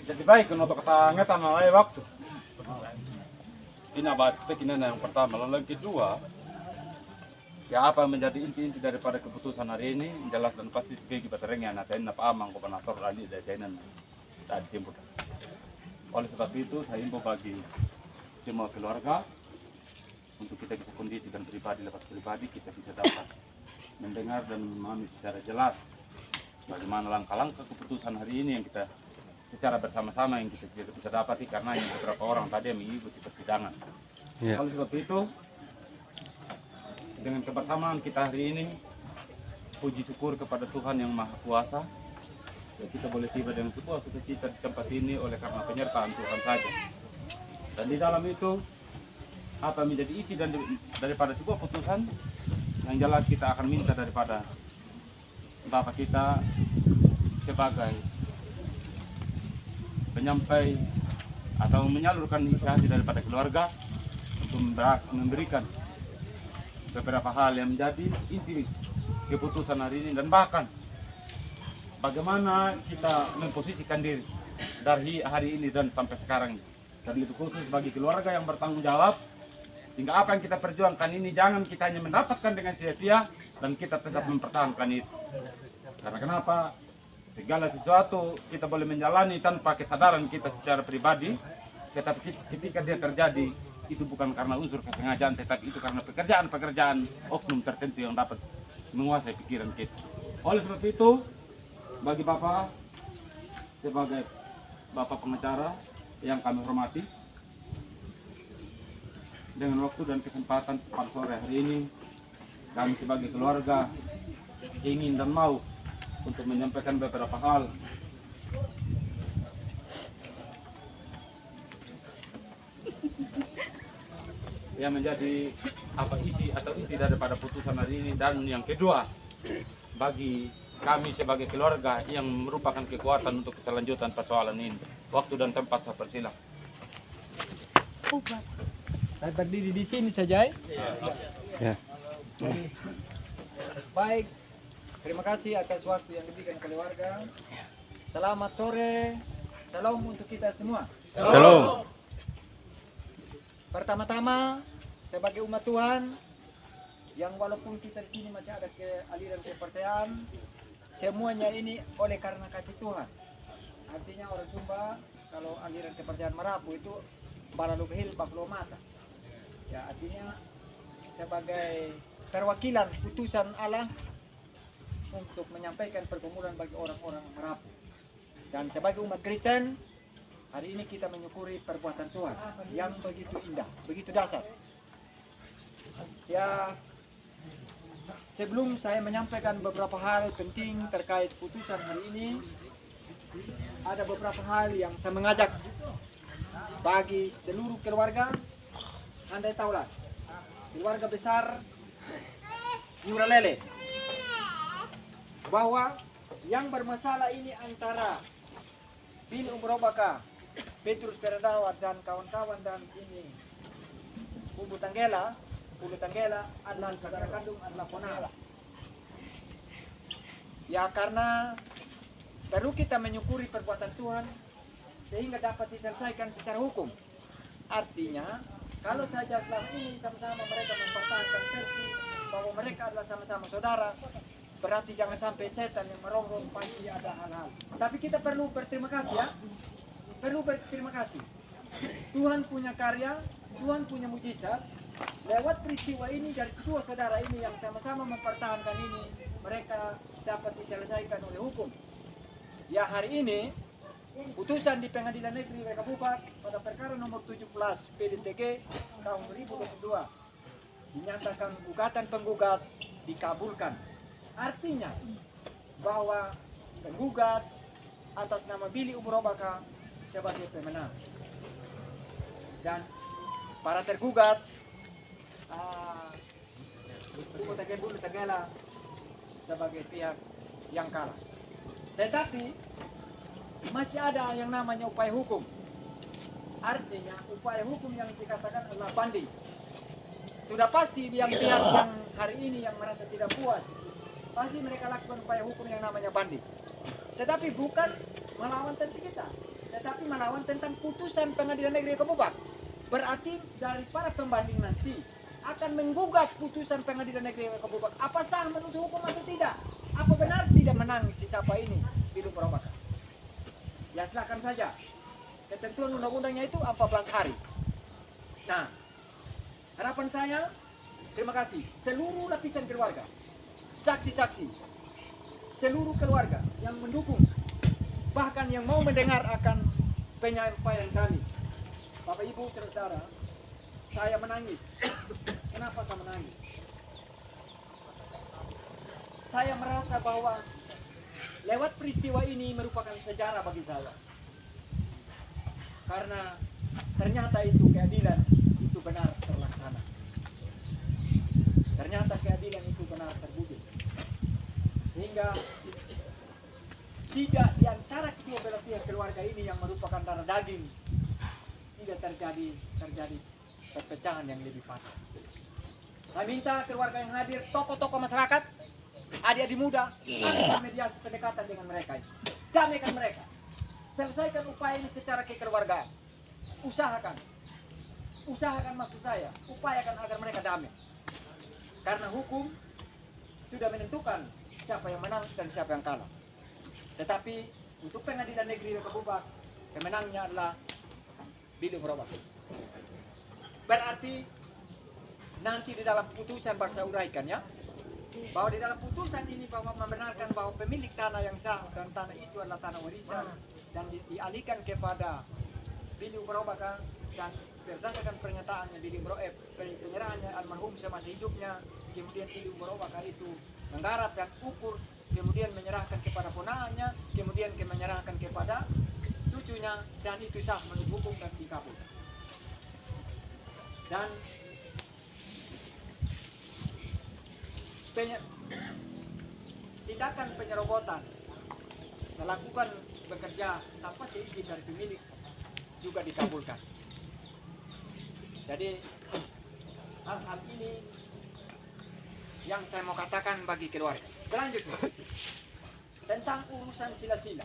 Jadi baik untuk ketangetan mulai waktu. Ini abad kita yang pertama, lalu yang kedua, ya apa menjadi inti-inti daripada keputusan hari ini jelas dan pasti bagi baterainya natain napa amang koordinator ali dajanan tadi jemput. Oleh sebab itu saya himbau bagi semua keluarga untuk kita bisa kondisikan pribadi lepas pribadi kita bisa dapat mendengar dan memahami secara jelas bagaimana langkah-langkah keputusan hari ini yang kita secara bersama-sama yang kita bisa dapati karena yang beberapa orang tadi yang mengikuti persidangan. Yeah. Oleh sebab itu dengan kebersamaan kita hari ini puji syukur kepada Tuhan yang Maha Kuasa ya, kita boleh tiba dengan sebuah sukacita di tempat ini oleh karena penyertaan Tuhan saja. Dan di dalam itu apa menjadi isi dan daripada sebuah putusan yang jelas kita akan minta daripada Bapak kita sebagai penyampai atau menyalurkan isi hati daripada keluarga untuk memberikan beberapa hal yang menjadi inti keputusan hari ini dan bahkan bagaimana kita memposisikan diri dari hari ini dan sampai sekarang. Dan itu khusus bagi keluarga yang bertanggung jawab hingga apa yang kita perjuangkan ini jangan kita hanya mendapatkan dengan sia-sia dan kita tetap mempertahankan itu. Karena kenapa? Segala sesuatu kita boleh menjalani tanpa kesadaran kita secara pribadi, tetapi ketika dia terjadi itu bukan karena unsur kesengajaan, tetapi itu karena pekerjaan-pekerjaan oknum tertentu yang dapat menguasai pikiran kita. Oleh sebab itu, bagi Bapak sebagai Bapak pengacara yang kami hormati, dengan waktu dan kesempatan pada sore hari ini, kami sebagai keluarga ingin dan mau untuk menyampaikan beberapa hal yang menjadi apa isi atau inti daripada putusan hari ini. Dan yang kedua, bagi kami sebagai keluarga yang merupakan kekuatan untuk keselanjutan persoalan ini. Waktu dan tempat saya persilakan. Saya berdiri di sini saja. Ya. Baik. Terima kasih atas waktu yang diberikan keluarga. Selamat sore. Salam untuk kita semua. Salam. Pertama-tama, sebagai umat Tuhan, yang walaupun kita di sini masih ada aliran kepercayaan, semuanya ini oleh karena kasih Tuhan. Artinya orang Sumba, kalau aliran kepercayaan Marapu itu balalubhil baklo mata. Ya, artinya sebagai perwakilan putusan Allah untuk menyampaikan pergumulan bagi orang-orang Marapu. Dan sebagai umat Kristen, hari ini kita menyukuri perbuatan Tuhan yang begitu indah, begitu dahsyat. Ya, sebelum saya menyampaikan beberapa hal penting terkait putusan hari ini, ada beberapa hal yang saya mengajak bagi seluruh keluarga. Andai tahulah, keluarga besar Yuralele, bahwa yang bermasalah ini antara Bin Umrobaka, Petrus Peradawat dan kawan-kawan dan ini Ulu Tanggela adalah saudara kandung, adalah ponala. Ya, karena perlu kita menyukuri perbuatan Tuhan sehingga dapat diselesaikan secara hukum. Artinya, kalau saja selama ini sama-sama mereka mempertahankan versi bahwa mereka adalah sama-sama saudara, berarti jangan sampai setan yang merongrong, pasti ada hal-hal. Tapi kita perlu berterima kasih ya. Perlu berterima kasih. Tuhan punya karya, Tuhan punya mujizat. Lewat peristiwa ini dari dua saudara ini yang sama-sama mempertahankan ini, mereka dapat diselesaikan oleh hukum. Ya, hari ini putusan di Pengadilan Negeri Kabupaten pada perkara nomor 17 PDTG tahun 2022 dinyatakan gugatan penggugat dikabulkan. Artinya bahwa penggugat atas nama Billy Umrobaka sebagai pemenang dan para tergugat Suku Tegebulu Tegela sebagai pihak yang kalah. Tetapi masih ada yang namanya upaya hukum. Artinya upaya hukum yang dikatakan adalah banding. Sudah pasti yang pihak yang hari ini yang merasa tidak puas, pasti mereka lakukan upaya hukum yang namanya banding. Tetapi bukan melawan tentang kita, tetapi melawan tentang putusan pengadilan negeri Kebubak. Berarti dari para pembanding nanti akan menggugat putusan pengadilan negeri Kebubak. Apa sah menurut hukum atau tidak? Apa benar tidak menang si siapa ini Billy Prabaka? Ya silahkan saja. Ketentuan undang-undangnya itu 14 hari. Nah, harapan saya, terima kasih seluruh lapisan keluarga, saksi-saksi, seluruh keluarga yang mendukung, bahkan yang mau mendengar akan penyampaian kami. Bapak Ibu saudara, saya menangis. Kenapa saya menangis? Saya merasa bahwa lewat peristiwa ini merupakan sejarah bagi saya. Karena ternyata itu keadilan itu benar terlaksana. Ternyata keadilan itu benar terwujud. Sehingga tidak di antara kedua belah pihak keluarga ini yang merupakan darah daging tidak terjadi perpecahan yang lebih parah. Saya minta keluarga yang hadir, tokoh-tokoh masyarakat, adik-adik muda, lakukan mediasi pendekatan dengan mereka. Damaikan mereka. Selesaikan upaya ini secara kekeluargaan. Usahakan maksud saya, upayakan agar mereka damai. Karena hukum sudah menentukan siapa yang menang dan siapa yang kalah. Tetapi untuk pengadilan negeri Kebubak, pemenangnya adalah Billy Prabaka. Berarti nanti di dalam putusan baru saya uraikan ya, bahwa di dalam putusan ini bahwa membenarkan bahwa pemilik tanah yang sah dan tanah itu adalah tanah warisan dan dialihkan kepada Billy Prabaka, dan berdasarkan pernyataannya Billy Prabaka, penyerahannya almarhum semasa hidupnya, kemudian Billy Prabaka itu menggarap dan ukur, kemudian menyerahkan kepada ponakannya, kemudian menyerahkan kepada cucunya, dan itu sah menurut hukum dan dikabulkan. Dan tindakan penyerobotan melakukan bekerja tanpa seizin dari pemilik juga dikabulkan. Jadi hal-hal ini yang saya mau katakan bagi keluarga. Selanjutnya tentang urusan sila-sila.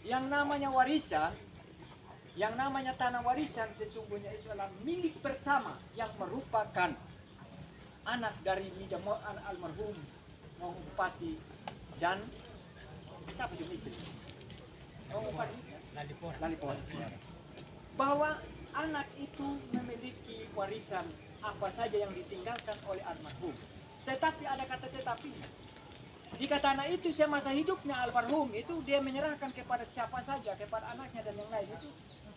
Yang namanya warisan, yang namanya tanah warisan sesungguhnya itu adalah milik bersama yang merupakan anak dari almarhum Bupati dan siapa juga istri? Bupati Lalipon. Bahwa anak itu memiliki warisan apa saja yang ditinggalkan oleh almarhum. Tetapi ada kata tetapi. Jika tanah itu semasa hidupnya almarhum itu dia menyerahkan kepada siapa saja, kepada anaknya dan yang lain itu,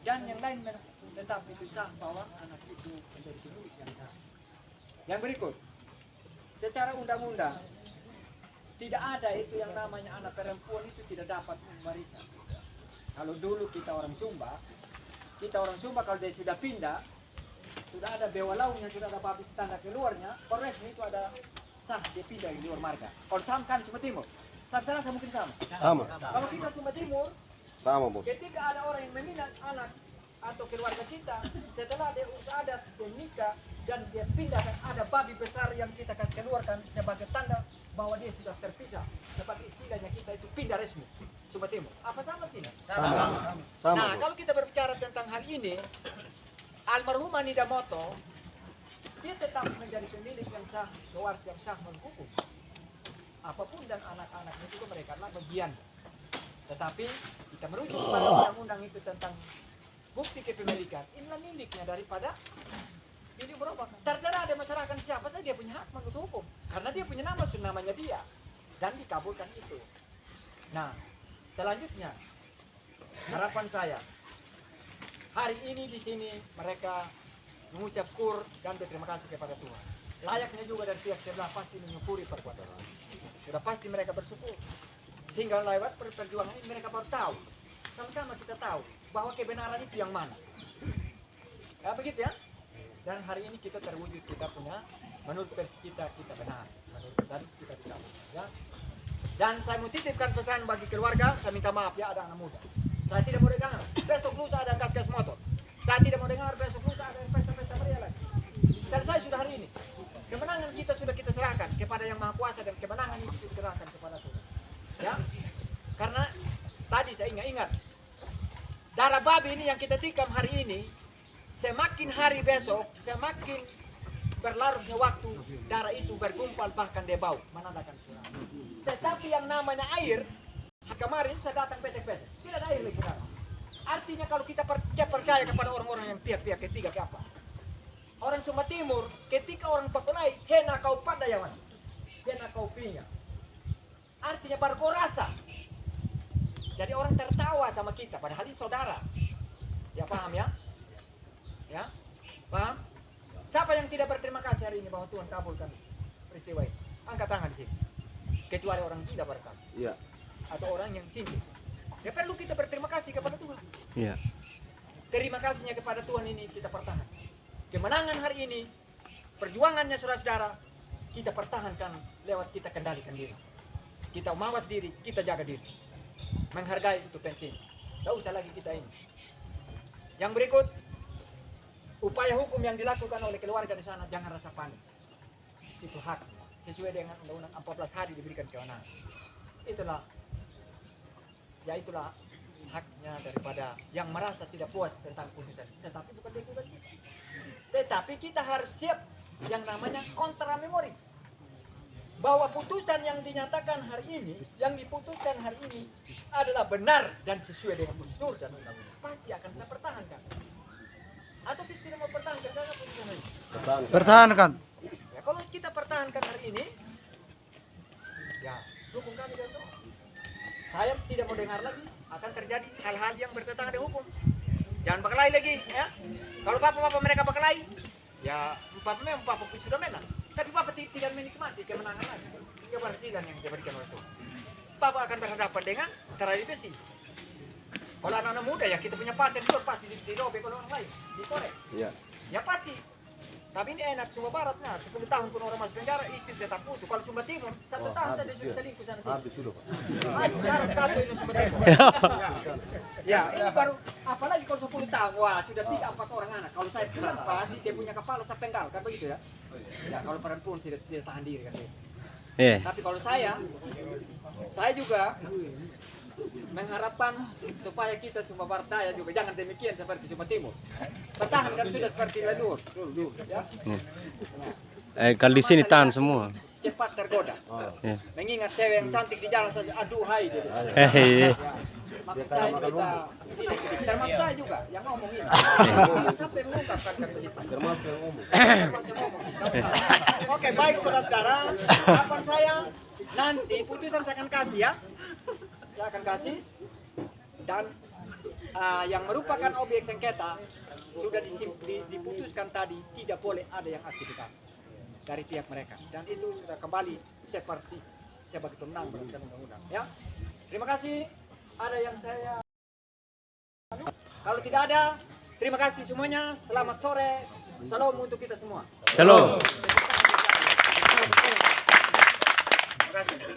dan yang lain tetap itu sah bahwa anak itu menjadi pemilik yang sah. Yang berikut, secara undang-undang tidak ada itu yang namanya anak perempuan itu tidak dapat warisan. Kalau dulu kita orang Sumba kalau dia sudah pindah, sudah ada bewalaunya, sudah ada babi tanda keluarnya, resmi itu ada sah dia pindah di luar marga. Kalau sama kan Sumba Timur, saya mungkin sama. Kalau kita Sumba Timur, Sama, Bos. ketika ada orang yang meminang anak atau keluarga kita, setelah dia urus adat, dia nikah, dan dia pindah, dan ada babi besar yang kita kasih keluarkan sebagai tanda bahwa dia sudah terpisah. Sebagai istilahnya kita itu pindah resmi Sumba Timur. Apa sama sih? Sama, Nah, Bos. kalau kita berbicara tentang hal ini, almarhum Anida Moto, dia tetap menjadi pemilik yang sah, pewaris yang sah menurut hukum. Apapun dan anak-anaknya juga mereka adalah bagian. Tetapi kita merujuk pada undang-undang itu tentang bukti kepemilikan, inilah miliknya daripada ini berubah. Terserah ada masyarakat siapa saja dia punya hak menurut hukum, karena dia punya nama, namanya dia, dan dikabulkan itu. Nah, selanjutnya harapan saya hari ini di sini mereka mengucap syukur dan berterima kasih kepada Tuhan. Layaknya juga dari pihak sebelah pasti menyukuri perbuatan. Sudah pasti mereka bersyukur. Sehingga lewat perjuangan ini mereka baru tahu. Sama-sama kita tahu bahwa kebenaran itu yang mana. Ya begitu ya. Dan hari ini kita terwujud, kita punya menurut versi kita benar, menurut tadi kita tidak ya. Dan saya mau titipkan pesan bagi keluarga, saya minta maaf ya, ada anak muda. Saya tidak mau dengar besok lusa ada gas-gas motor. Saya tidak mau dengar besok lusa ada pesta-pesta meriah lagi. Selesai sudah hari ini. Kemenangan kita sudah kita serahkan kepada Yang Maha Kuasa dan kemenangan itu kita serahkan kepada Tuhan. Ya, karena tadi saya ingat darah babi ini yang kita tikam hari ini, semakin hari besok, semakin berlarutnya waktu, darah itu bergumpal bahkan dia bau, menandakan curah. Tetapi yang namanya air, kemarin saya datang petek-petek, tidak ada air lagi darah. Artinya kalau kita percaya kepada orang-orang yang pihak-pihak ketiga ke apa? Orang Sumba Timur, ketika orang pakulai, hena kau pada yawan, hena kau pinya. Artinya baru kau rasa. Jadi orang tertawa sama kita, padahal ini saudara. Ya paham ya? Ya, paham? Siapa yang tidak berterima kasih hari ini bahwa Tuhan kabulkan peristiwa ini? Angkat tangan di sini. Kecuali orang tidak berkata. Iya. Atau orang yang simpel. Ya perlu kita berterima kasih kepada Tuhan. Iya. Terima kasihnya kepada Tuhan ini kita pertahankan. Kemenangan hari ini, perjuangannya saudara-saudara, kita pertahankan lewat kita kendalikan diri. Kita mawas diri, kita jaga diri. Menghargai itu penting. Tidak usah lagi kita ini. Yang berikut, upaya hukum yang dilakukan oleh keluarga di sana jangan rasa panik. Itu hak sesuai dengan Undang-Undang 14 hari diberikan kewenangan. Itulah haknya daripada yang merasa tidak puas tentang putusan. Tetapi bukan kewajiban kita. Tetapi kita harus siap yang namanya kontra memori. Bahwa putusan yang dinyatakan hari ini, yang diputuskan hari ini adalah benar dan sesuai dengan prosedur dan undang-undang. Pasti akan saya pertahankan. Atau kita tidak mau pertahankan karena putusan ini. Pertahankan. Ya, kalau kita pertahankan hari ini, ya dukung kami dan Tuhan. Saya tidak mau dengar lagi akan terjadi hal-hal yang bertentangan dengan hukum. Jangan berkelahi lagi, ya. Kalau bapak-bapak mereka berkelahi, ya bapak sudah menang. Tapi bapak tidak menikmati kemenangan lagi. Keberhasilan yang diberikan oleh Tuhan. Bapak akan berhadapan dengan terakhir besi. Kalau anak-anak muda ya kita punya paten itu pasti dirobek oleh orang lain, dikorek. Iya. Ya pasti. Tapi ini enak Sumba Barat, nah 10 tahun pun orang masuk penjara, istri tetap putus. Kalau Sumba Timur, 1 tahun saja sudah selingkuh sana sini. Habis sudah, Pak. Jarang kali ini Sumba Timur. Ya, ini baru, apalagi kalau 10 tahun, wah sudah 3-4 orang anak. Kalau saya bilang pasti dia punya kepala sepenggal, kan begitu ya? Ya kalau perempuan tidak tahan diri kan dia. Tapi kalau saya juga mengharapkan supaya kita Sumba Barat Daya juga jangan demikian seperti Sumba Timur. Pertahankan sudah seperti Ledur. Ya. Kalau di sini tahan semua. Cepat tergoda. Mengingat cewek yang cantik di jalan saja, aduh hai dia. Maksud saya kita termasuk saya juga yang ngomong ini. Sampai mengungkapkan begitu. Termasuk yang ngomong. Oke, baik saudara-saudara. Harapan saya nanti putusan saya akan kasih ya. Saya akan kasih dan yang merupakan objek sengketa sudah diputuskan tadi tidak boleh ada yang aktivitas dari pihak mereka dan itu sudah kembali seperti sebagai pemenang berdasarkan undang-undang ya. Terima kasih. Ada yang saya kalau tidak ada terima kasih semuanya. Selamat sore. Salam untuk kita semua. Shalom. Terima kasih.